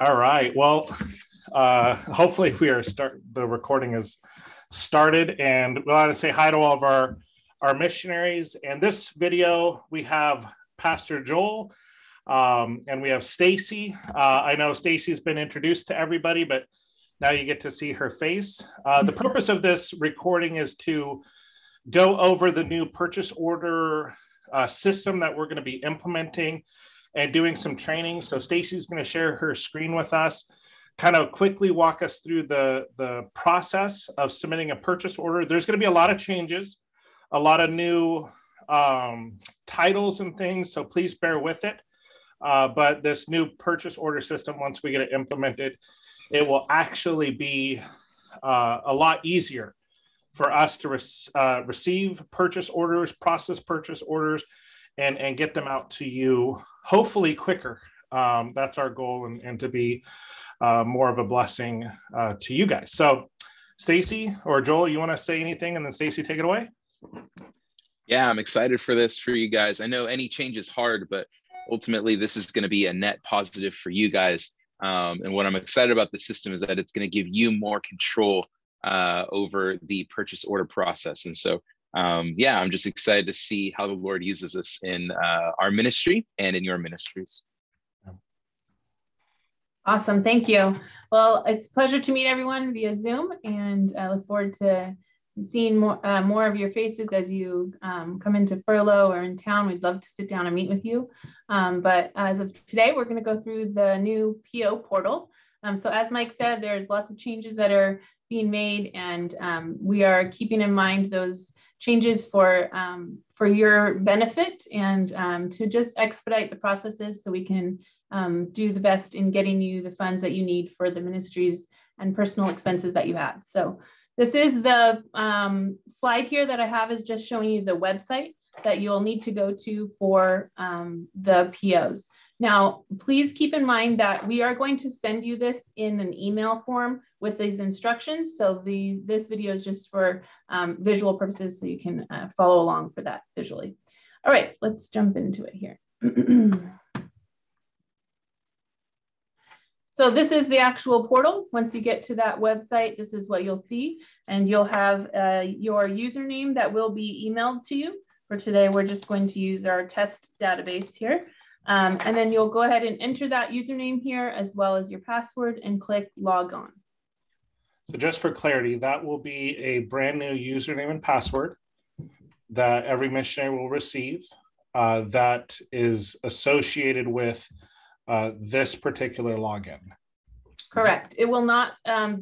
All right. Well, hopefully the recording is started, and we want to say hi to all of our missionaries. And this video, we have Pastor Joel, and we have Stacy. I know Stacy's been introduced to everybody, but now you get to see her face. The purpose of this recording is to go over the new purchase order system that we're going to be implementing and doing some training. So Stacy's going to share her screen with us, kind of quickly walk us through the process of submitting a purchase order. There's going to be a lot of changes, a lot of new titles and things, so please bear with it. But this new purchase order system, once we get it implemented, it will actually be a lot easier for us to receive purchase orders, process purchase orders, and get them out to you, hopefully quicker. That's our goal, and to be more of a blessing to you guys. So Stacy or Joel, you want to say anything, and then Stacy, take it away? Yeah, I'm excited for this for you guys. I know any change is hard, but ultimately this is going to be a net positive for you guys. And what I'm excited about the system is that it's going to give you more control over the purchase order process. And so yeah, I'm just excited to see how the Lord uses us in our ministry and in your ministries. Awesome, thank you. Well, it's a pleasure to meet everyone via Zoom, and I look forward to seeing more of your faces as you come into furlough or in town. We'd love to sit down and meet with you. But as of today, we're going to go through the new PO portal. So as Mike said, there's lots of changes that are being made, and we are keeping in mind those changes for your benefit, and to just expedite the processes so we can do the best in getting you the funds that you need for the ministries and personal expenses that you have. So this is the slide here that I have, is just showing you the website that you'll need to go to for the POs. Now, please keep in mind that we are going to send you this in an email form with these instructions. So this video is just for visual purposes, so you can follow along for that visually. All right, let's jump into it here. So this is the actual portal. Once you get to that website, this is what you'll see, and you'll have your username that will be emailed to you. For today, we're just going to use our test database here. And then you'll go ahead and enter that username here, as well as your password, and click log on. So just for clarity, that will be a brand new username and password that every missionary will receive that is associated with this particular login. Correct. It will not,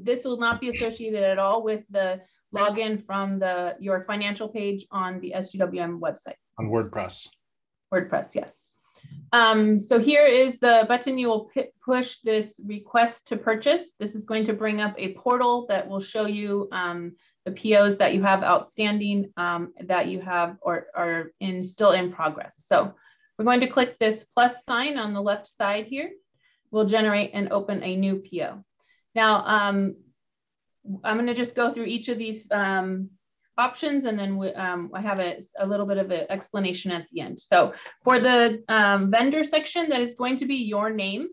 this will not be associated at all with the login from your financial page on the SGWM website. On WordPress. WordPress, yes. So here is the button. You will push this request to purchase. This is going to bring up a portal that will show you the POs that you have outstanding, that you have or are still in progress. So we're going to click this plus sign on the left side here. We'll generate and open a new PO. Now, I'm going to just go through each of these options, and then I have a little bit of an explanation at the end. So for the vendor section, that is going to be your name,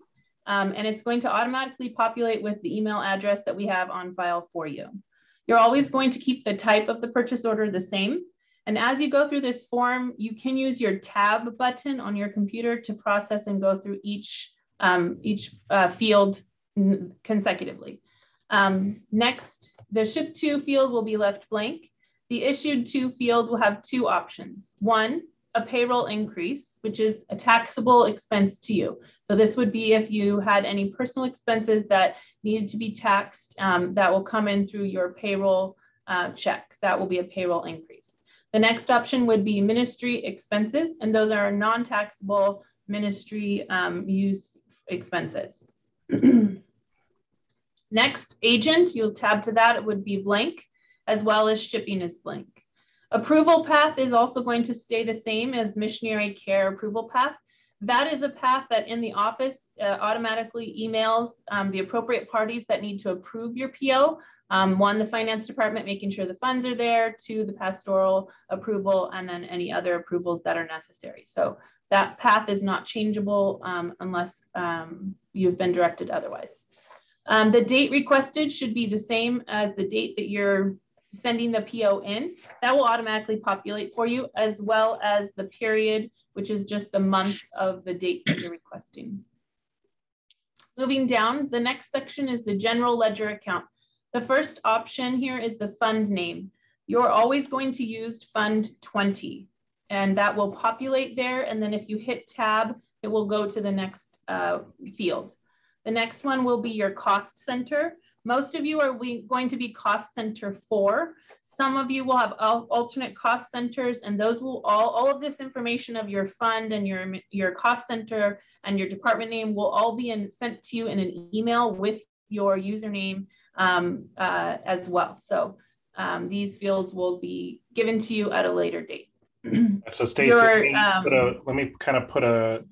and it's going to automatically populate with the email address that we have on file for you. You're always going to keep the type of the purchase order the same. And as you go through this form, you can use your tab button on your computer to process and go through each field consecutively. Next, the ship to field will be left blank. The issued to field will have two options. One, a payroll increase, which is a taxable expense to you. So this would be if you had any personal expenses that needed to be taxed, that will come in through your payroll check. That will be a payroll increase. The next option would be ministry expenses, and those are non-taxable ministry use expenses. Next, agent, you'll tab to that. It would be blank, as well as shipping is blank. Approval path is also going to stay the same as missionary care approval path. That is a path that in the office automatically emails the appropriate parties that need to approve your PO One, the finance department, making sure the funds are there, two, the pastoral approval, and then any other approvals that are necessary. So that path is not changeable unless you've been directed otherwise. The date requested should be the same as the date that you're sending the PO in. That will automatically populate for you, as well as the period, which is just the month of the date that you're requesting. Moving down, the next section is the general ledger account. The first option here is the fund name. You're always going to use Fund 20, and that will populate there. And then if you hit tab, it will go to the next field. The next one will be your cost center. Most of you are going to be cost center 4. Some of you will have alternate cost centers, and those will all of this information of your fund and your cost center and your department name will all be sent to you in an email with your username as well. So these fields will be given to you at a later date. So Stacey, let me kind of put a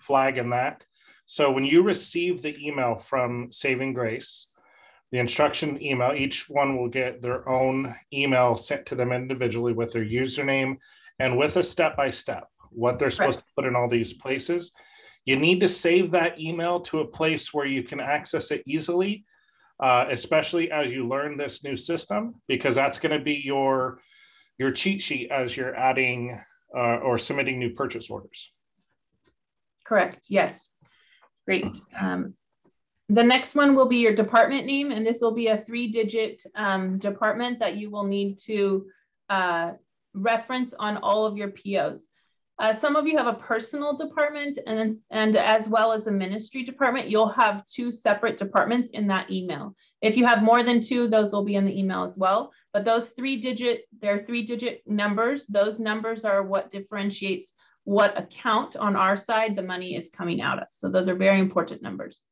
flag in that. So when you receive the email from Saving Grace, the instruction email, each one will get their own email sent to them individually with their username and with a step-by-step, what they're supposed to put in all these places. You need to save that email to a place where you can access it easily, especially as you learn this new system, because that's going to be your cheat sheet as you're adding or submitting new purchase orders. Correct, yes. Great. The next one will be your department name, and this will be a 3-digit department that you will need to reference on all of your POs. Some of you have a personal department and as well as a ministry department. You'll have 2 separate departments in that email. If you have more than 2, those will be in the email as well. But those 3-digit numbers, those numbers are what differentiates what account on our side the money is coming out of. So those are very important numbers.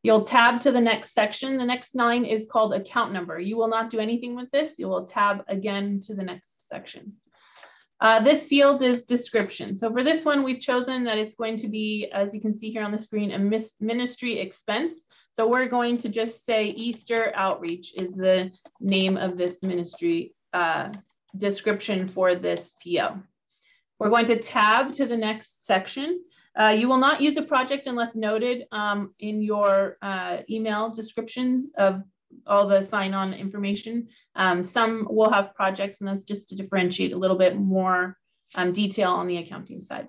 You'll tab to the next section. The next line is called account number. You will not do anything with this. You will tab again to the next section. This field is description. So for this one, we've chosen that it's going to be, as you can see here on the screen, a ministry expense. So we're going to just say Easter Outreach is the name of this ministry description for this PO. We're going to tab to the next section. You will not use a project unless noted in your email description of all the sign-on information. Some will have projects, and that's just to differentiate a little bit more detail on the accounting side.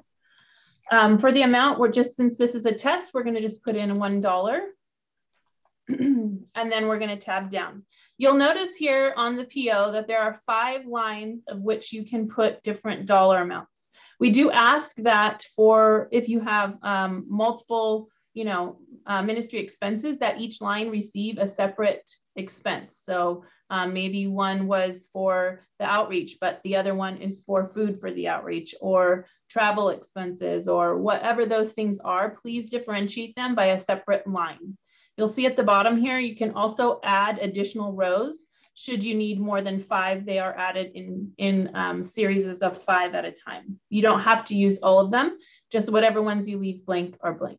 For the amount, since this is a test, we're going to just put in $1. And then we're going to tab down. You'll notice here on the PO that there are 5 lines of which you can put different dollar amounts. We do ask that if you have multiple, ministry expenses, that each line receive a separate expense. So maybe one was for the outreach, but the other one is for food for the outreach, or travel expenses, or whatever those things are. Please differentiate them by a separate line. You'll see at the bottom here, you can also add additional rows. Should you need more than 5, they are added in series of 5 at a time. You don't have to use all of them, just whatever ones you leave blank are blank.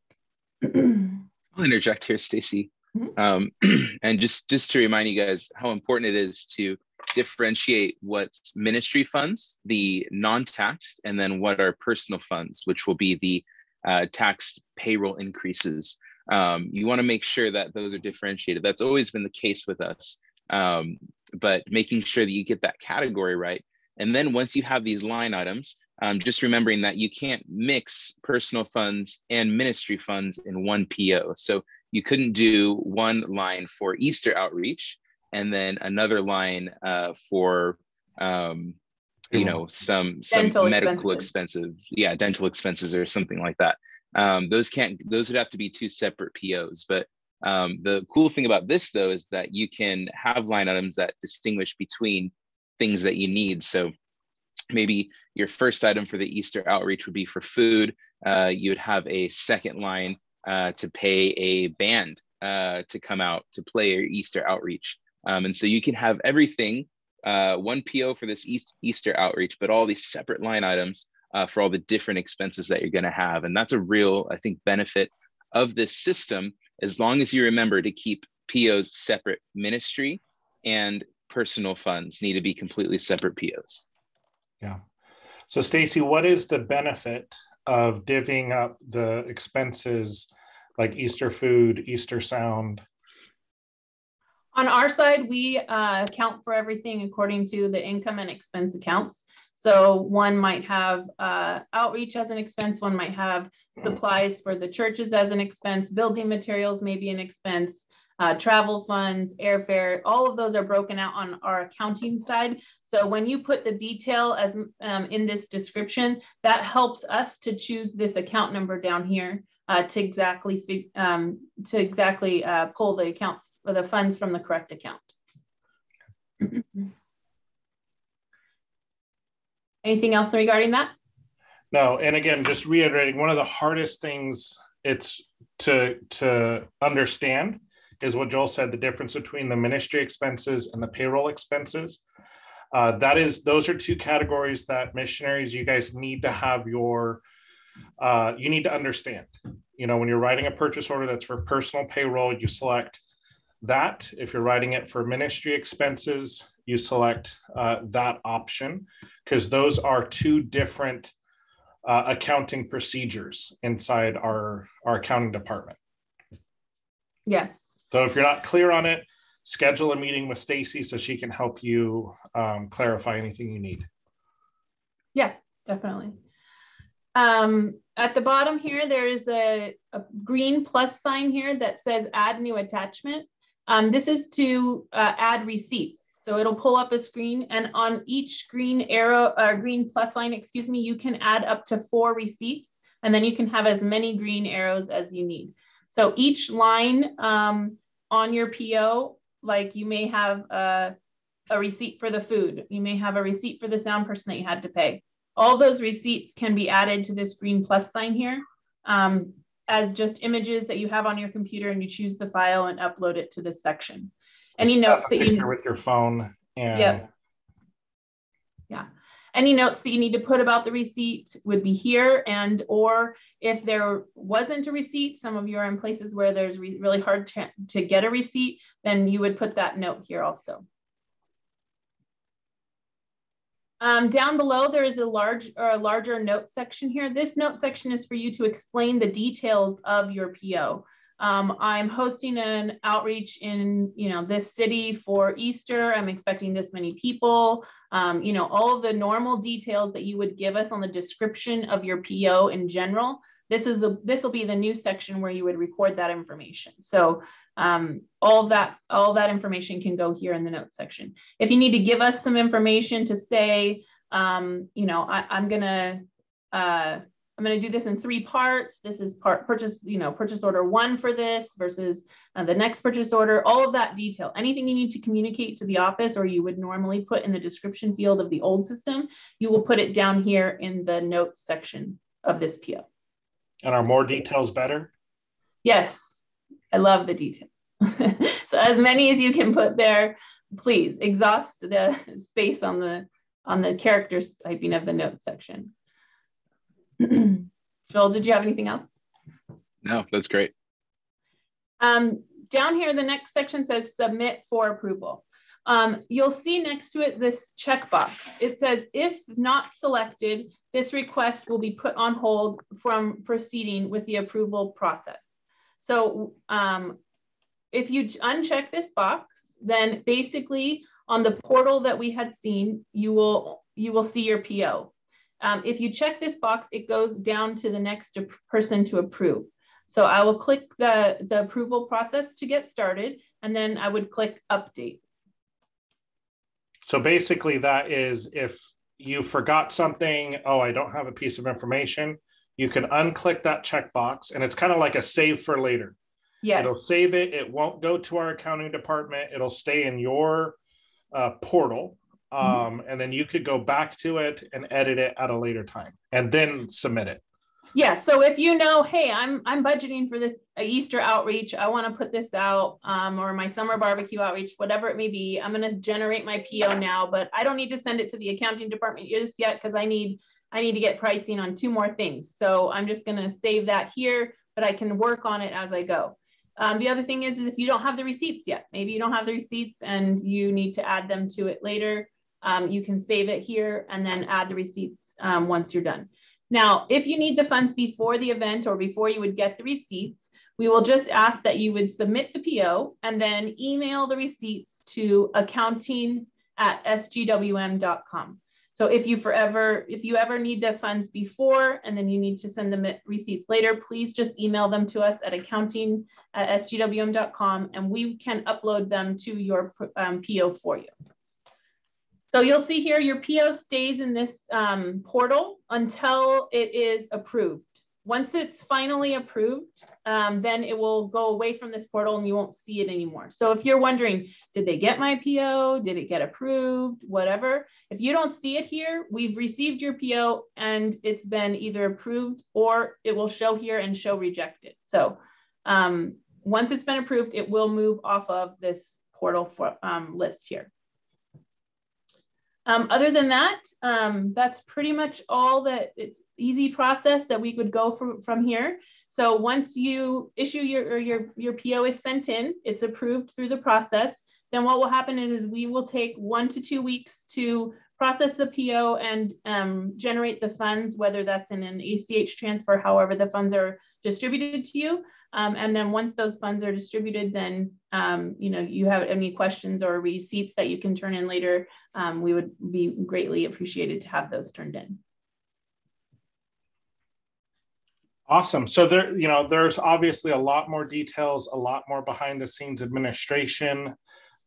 I'll interject here, Stacey. And just to remind you guys how important it is to differentiate what's ministry funds, the non-taxed, and then what are personal funds, which will be the taxed payroll increases. You want to make sure that those are differentiated. That's always been the case with us. But making sure that you get that category right. And then once you have these line items, just remembering that you can't mix personal funds and ministry funds in one PO. So you couldn't do one line for Easter outreach and then another line for some medical expenses, dental expenses or something like that. Those would have to be 2 separate POs. But the cool thing about this, though, is that you can have line items that distinguish between things that you need. So maybe your first item for the Easter outreach would be for food. You would have a second line to pay a band to come out to play your Easter outreach. And so you can have everything, one PO for this Easter outreach, but all these separate line items for all the different expenses that you're going to have. And that's a real, I think, benefit of this system, as long as you remember to keep POs separate ministry and personal funds need to be completely separate POs. Yeah. So Stacy, what is the benefit of divvying up the expenses like Easter food, Easter sound? On our side, we account for everything according to the income and expense accounts. So one might have outreach as an expense, one might have supplies for the churches as an expense, building materials may be an expense, travel funds, airfare, all of those are broken out on our accounting side. So when you put the detail as in this description, that helps us to choose this account number down here to exactly pull the accounts for the funds from the correct account. Anything else regarding that? No, and again, just reiterating, one of the hardest things it's to understand is what Joel said, the difference between the ministry expenses and the payroll expenses. Those are two categories that missionaries, you guys need to have you need to understand. You know, when you're writing a purchase order that's for personal payroll, you select that. If you're writing it for ministry expenses, you select that option, because those are two different accounting procedures inside our accounting department. Yes. So if you're not clear on it, schedule a meeting with Stacy so she can help you clarify anything you need. Yeah, definitely. At the bottom here, there is a green plus sign here that says add new attachment. This is to add receipts. So it'll pull up a screen, and on each green arrow, green plus line, excuse me, you can add up to 4 receipts, and then you can have as many green arrows as you need. So each line on your PO, like you may have a receipt for the food, you may have a receipt for the sound person that you had to pay. All those receipts can be added to this green plus sign here as just images that you have on your computer, and you choose the file and upload it to this section. Any notes that you with your phone and yeah. Any notes that you need to put about the receipt would be here, and or if there wasn't a receipt, some of you are in places where there's really hard to get a receipt, then you would put that note here also. Down below, there is a larger note section here. This note section is for you to explain the details of your PO. I'm hosting an outreach in this city for Easter. I'm expecting this many people. All of the normal details that you would give us on the description of your PO in general. This will be the new section where you would record that information. So all that information can go here in the notes section. If you need to give us some information to say, I'm going to do this in 3 parts. This is purchase order 1 for this versus the next purchase order, all of that detail. Anything you need to communicate to the office or you would normally put in the description field of the old system, you will put it down here in the notes section of this PO. And are more details better? Yes, I love the details. So as many as you can put there, please exhaust the space on the characters typing of the notes section. Joel, did you have anything else? No, that's great. Down here, the next section says submit for approval. You'll see next to it this checkbox. It says, if not selected, this request will be put on hold from proceeding with the approval process. So if you uncheck this box, then basically on the portal that we had seen, you will see your PO. If you check this box, it goes down to the next person to approve. So I will click the approval process to get started, and then I would click update. So basically that is, if you forgot something, I don't have a piece of information, you can unclick that checkbox, and it's kind of like a save for later. Yes. It'll save it. It won't go to our accounting department. It'll stay in your portal. And then you could go back to it and edit it at a later time and then submit it. Yeah. So if hey, I'm budgeting for this Easter outreach, I want to put this out, or my summer barbecue outreach, whatever it may be, I'm going to generate my PO now, but I don't need to send it to the accounting department just yet because I need to get pricing on 2 more things. So I'm just going to save that here, but I can work on it as I go. The other thing is if you don't have the receipts yet, maybe you don't have the receipts and you need to add them to it later, you can save it here and then add the receipts once you're done. Now, if you need the funds before the event or before you would get the receipts, we will just ask that you would submit the PO and then email the receipts to accounting@sgwm.com. So if you ever need the funds before and then you need to send the receipts later, please just email them to us at accounting@sgwm.com and we can upload them to your PO for you. So you'll see here your PO stays in this portal until it is approved. Once it's finally approved, then it will go away from this portal and you won't see it anymore. So if you're wondering, did they get my PO? Did it get approved? Whatever. If you don't see it here, we've received your PO and it's been either approved or it will show here and show rejected. So once it's been approved, it will move off of this portal list here. Other than that, that's pretty much all that. It's easy process that we would go from here. So once you issue your PO is sent in, it's approved through the process. Then what will happen is we will take 1 to 2 weeks to process the PO and generate the funds, whether that's in an ACH transfer, however the funds are distributed to you. And then once those funds are distributed, then you have any questions or receipts that you can turn in later, we would be greatly appreciated to have those turned in. Awesome. So there's obviously a lot more details, a lot more behind the scenes administration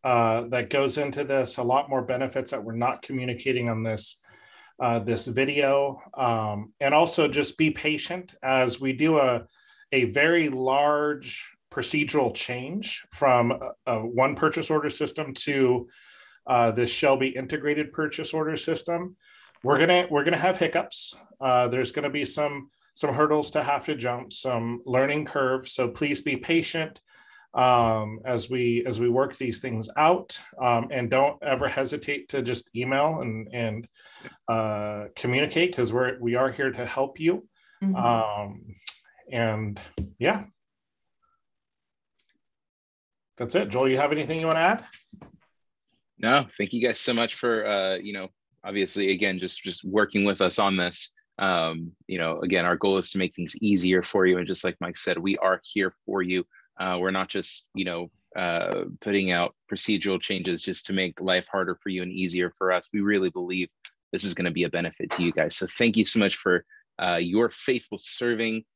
that goes into this, a lot more benefits that we're not communicating on this video. And also just be patient as we do a very large procedural change from one purchase order system to this Shelby integrated purchase order system. We're gonna have hiccups. There's gonna be some hurdles to have to jump, some learning curves. So please be patient as we work these things out, and don't ever hesitate to just email and communicate, because we are here to help you. Mm-hmm. And yeah, that's it. Joel, you have anything you want to add? No, thank you guys so much for obviously again just working with us on this. Again, our goal is to make things easier for you, and just like Mike said, we are here for you. We're not just putting out procedural changes just to make life harder for you and easier for us. We really believe this is going to be a benefit to you guys. So thank you so much for your faithful serving.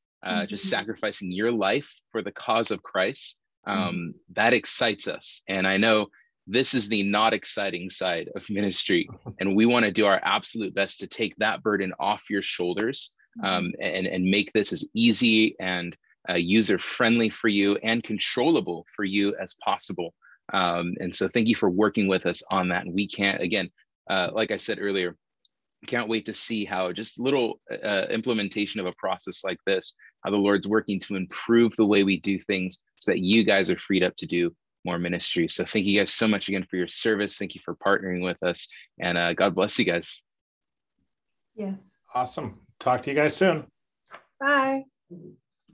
Just sacrificing your life for the cause of Christ. That excites us. And I know this is the not exciting side of ministry. And we want to do our absolute best to take that burden off your shoulders, and make this as easy and user-friendly for you and controllable for you as possible. And so thank you for working with us on that. And we can't, again, like I said earlier, can't wait to see how just little implementation of a process like this, how the Lord's working to improve the way we do things so that you guys are freed up to do more ministry. So thank you guys so much again for your service. Thank you for partnering with us, and God bless you guys. Yes. Awesome. Talk to you guys soon. Bye.